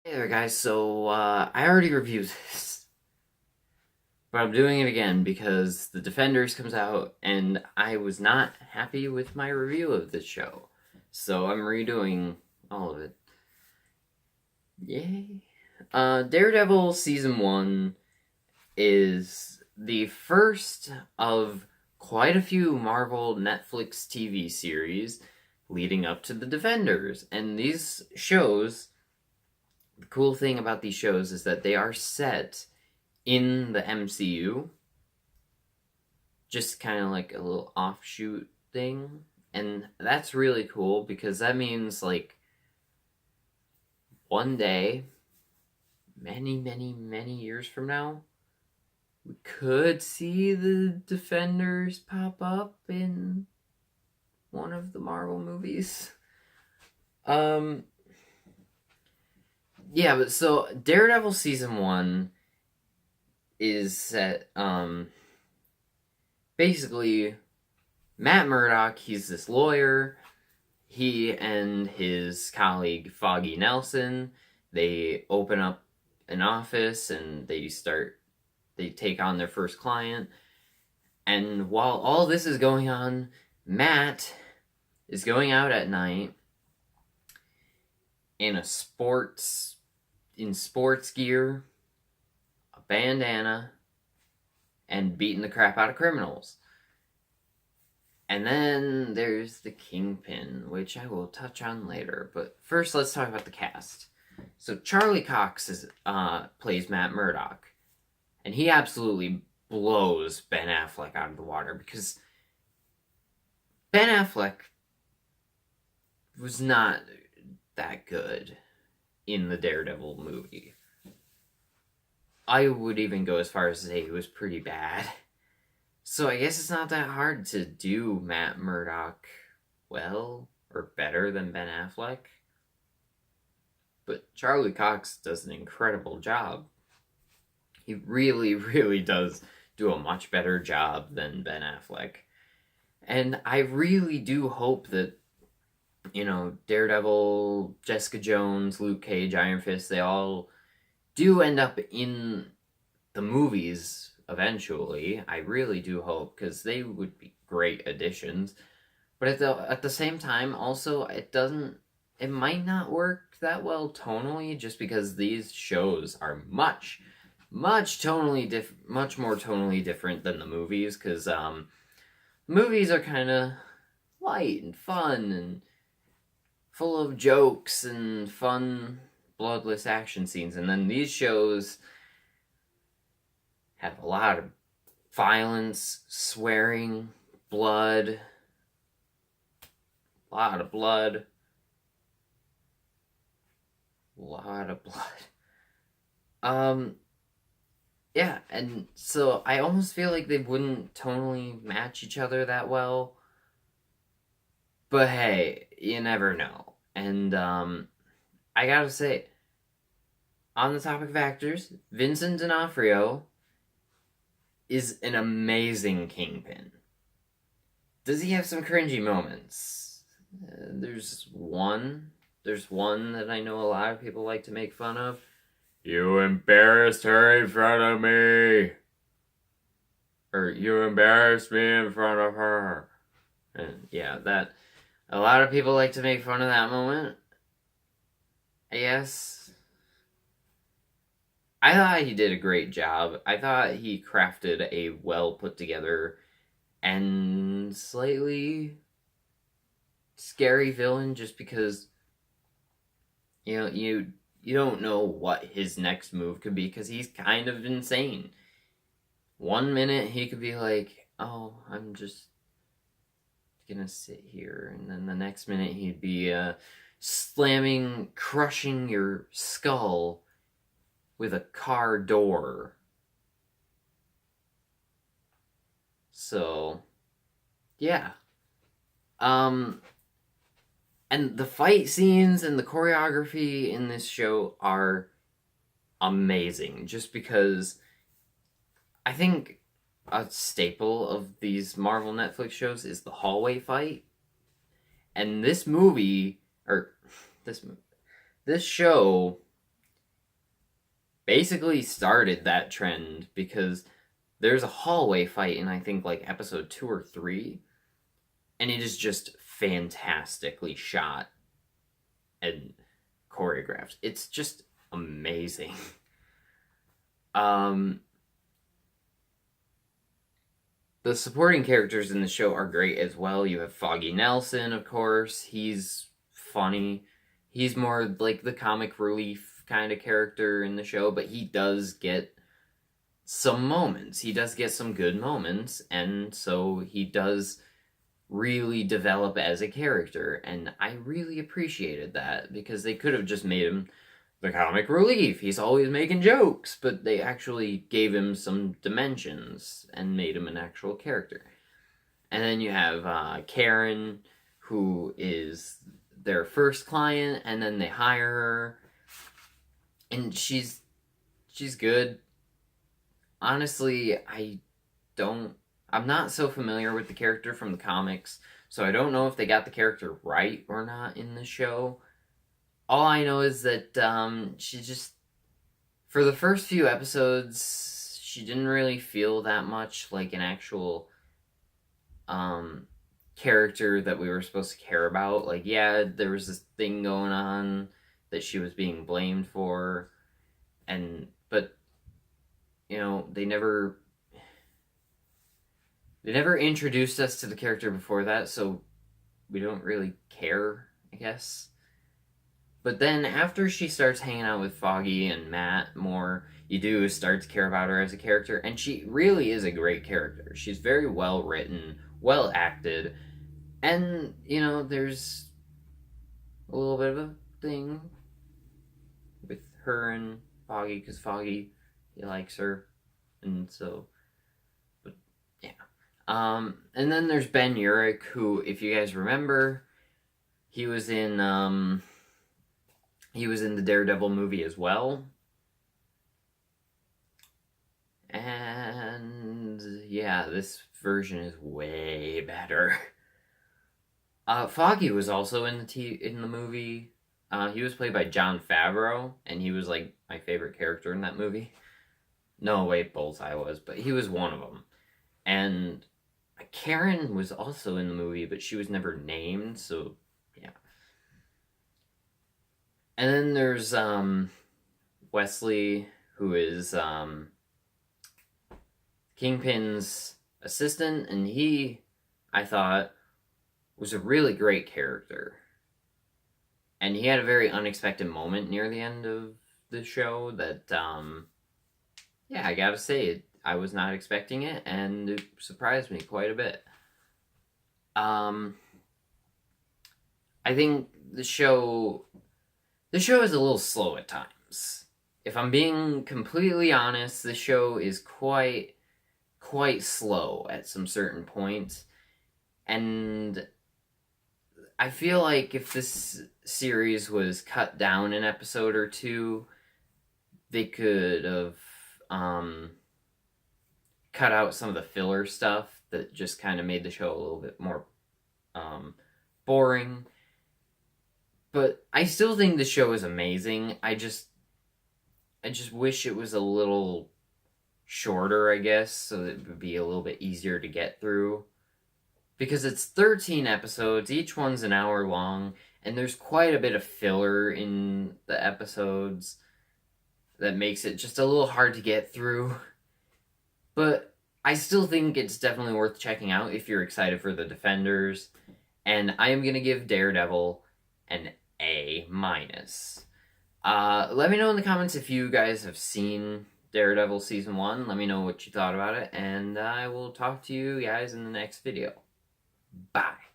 Hey there, guys. I already reviewed this, but I'm doing it again because The Defenders comes out, and I was not happy with my review of this show. So I'm redoing all of it. Yay! Daredevil Season 1 is the first of quite a few Marvel Netflix TV series leading up to The Defenders. And these shows, the cool thing about these shows is that they are set in the MCU, just kind of like a little offshoot thing. And that's really cool because that means, like, one day, many, many, many years from now, we could see the Defenders pop up in one of the Marvel movies. Um, yeah, but so Daredevil Season 1 is set, basically, Matt Murdock, he's this lawyer. He and his colleague Foggy Nelson, they open up an office and they take on their first client. And while all this is going on, Matt is going out at night in sports gear, a bandana, and beating the crap out of criminals. And then there's the Kingpin, which I will touch on later. But first, let's talk about the cast. So Charlie Cox plays Matt Murdock, and he absolutely blows Ben Affleck out of the water because Ben Affleck was not that good in the Daredevil movie. I would even go as far as to say he was pretty bad. So I guess it's not that hard to do Matt Murdock well or better than Ben Affleck. But Charlie Cox does an incredible job. He really, really does do a much better job than Ben Affleck. And I really do hope that, Daredevil, Jessica Jones, Luke Cage, Iron Fist, they all do end up in the movies eventually. I really do hope, because they would be great additions. But at the same time, also, it might not work that well tonally, just because these shows are much more tonally different than the movies, because movies are kind of light and fun and full of jokes and fun bloodless action scenes, and then these shows have a lot of violence, swearing, blood, a lot of blood. Yeah, and so I almost feel like they wouldn't tonally match each other that well. But hey, you never know. And I gotta say, on the topic of actors, Vincent D'Onofrio is an amazing Kingpin. Does he have some cringy moments? There's one that I know a lot of people like to make fun of. You embarrassed her in front of me. Or, you embarrassed me in front of her. And yeah, that, a lot of people like to make fun of that moment. I guess. I thought he did a great job. I thought he crafted a well put together and slightly scary villain, just because you don't know what his next move could be, because he's kind of insane. One minute he could be like, oh, I'm just gonna sit here, and then the next minute he'd be crushing your skull with a car door. So, yeah. And the fight scenes and the choreography in this show are amazing, just because I think a staple of these Marvel Netflix shows is the hallway fight. And this movie, or this show, basically started that trend, because there's a hallway fight in, I think, like episode 2 or 3, and it is just fantastically shot and choreographed. It's just amazing. The supporting characters in the show are great as well. You have Foggy Nelson, of course. He's funny. He's more like the comic relief kind of character in the show, but he does get some moments. He does get some good moments, and so he does really develop as a character, and I really appreciated that, because they could have just made him the comic relief. He's always making jokes, but they actually gave him some dimensions and made him an actual character. And then you have Karen, who is their first client, and then they hire her, and she's good. Honestly, I'm not so familiar with the character from the comics, so I don't know if they got the character right or not in the show. All I know is that she just, for the first few episodes, she didn't really feel that much like an actual character that we were supposed to care about. Like, yeah, there was this thing going on that she was being blamed for, but you know, they never introduced us to the character before that, so we don't really care, I guess. But then after she starts hanging out with Foggy and Matt more, you do start to care about her as a character, and she really is a great character. She's very well written, well acted, and, you know, there's a little bit of a thing with her and Foggy, because Foggy, he likes her, and so, but yeah. And then there's Ben Urich, who, if you guys remember, he was in the Daredevil movie as well. And yeah, this version is way better. Foggy was also in the movie. He was played by Jon Favreau, and he was like my favorite character in that movie. No, wait, Bullseye was, but he was one of them. And Karen was also in the movie, but she was never named, so yeah. And then there's Wesley, who is Kingpin's assistant, and he, I thought, was a really great character. And he had a very unexpected moment near the end of the show that, yeah, I gotta say, I was not expecting it, and it surprised me quite a bit. I think the show is a little slow at times. If I'm being completely honest, the show is quite slow at some certain points, and I feel like if this series was cut down an episode or two, they could have cut out some of the filler stuff that just kind of made the show a little bit more boring. But I still think the show is amazing. I just wish it was a little shorter, I guess, so that it would be a little bit easier to get through. Because it's 13 episodes, each one's an hour long, and there's quite a bit of filler in the episodes that makes it just a little hard to get through. But I still think it's definitely worth checking out if you're excited for the Defenders. And I am going to give Daredevil an A-. Let me know in the comments if you guys have seen Daredevil Season 1. Let me know what you thought about it, and I will talk to you guys in the next video. Bye.